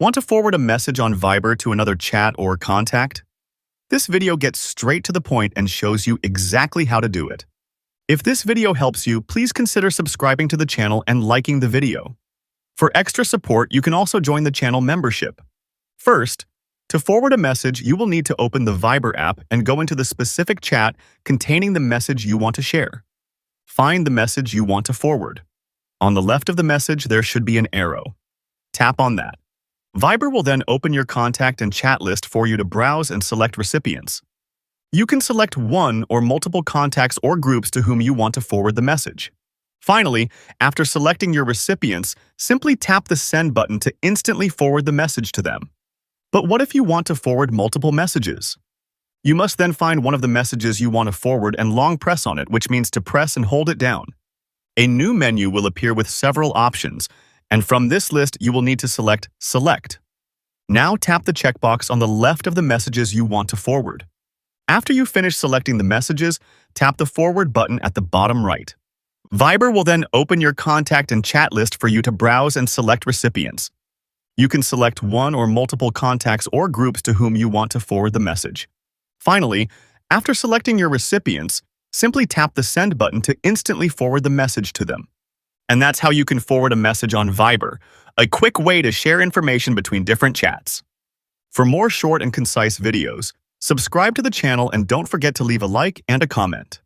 Want to forward a message on Viber to another chat or contact? This video gets straight to the point and shows you exactly how to do it. If this video helps you, please consider subscribing to the channel and liking the video. For extra support, you can also join the channel membership. First, to forward a message, you will need to open the Viber app and go into the specific chat containing the message you want to share. Find the message you want to forward. On the left of the message, there should be an arrow. Tap on that. Viber will then open your contact and chat list for you to browse and select recipients. You can select one or multiple contacts or groups to whom you want to forward the message. Finally, after selecting your recipients, simply tap the send button to instantly forward the message to them. But what if you want to forward multiple messages? You must then find one of the messages you want to forward and long press on it, which means to press and hold it down. A new menu will appear with several options, and from this list you will need to select Select. Now tap the checkbox on the left of the messages you want to forward. After you finish selecting the messages, tap the Forward button at the bottom right. Viber will then open your contact and chat list for you to browse and select recipients. You can select one or multiple contacts or groups to whom you want to forward the message. Finally, after selecting your recipients, simply tap the Send button to instantly forward the message to them. And that's how you can forward a message on Viber, a quick way to share information between different chats. For more short and concise videos, subscribe to the channel and don't forget to leave a like and a comment.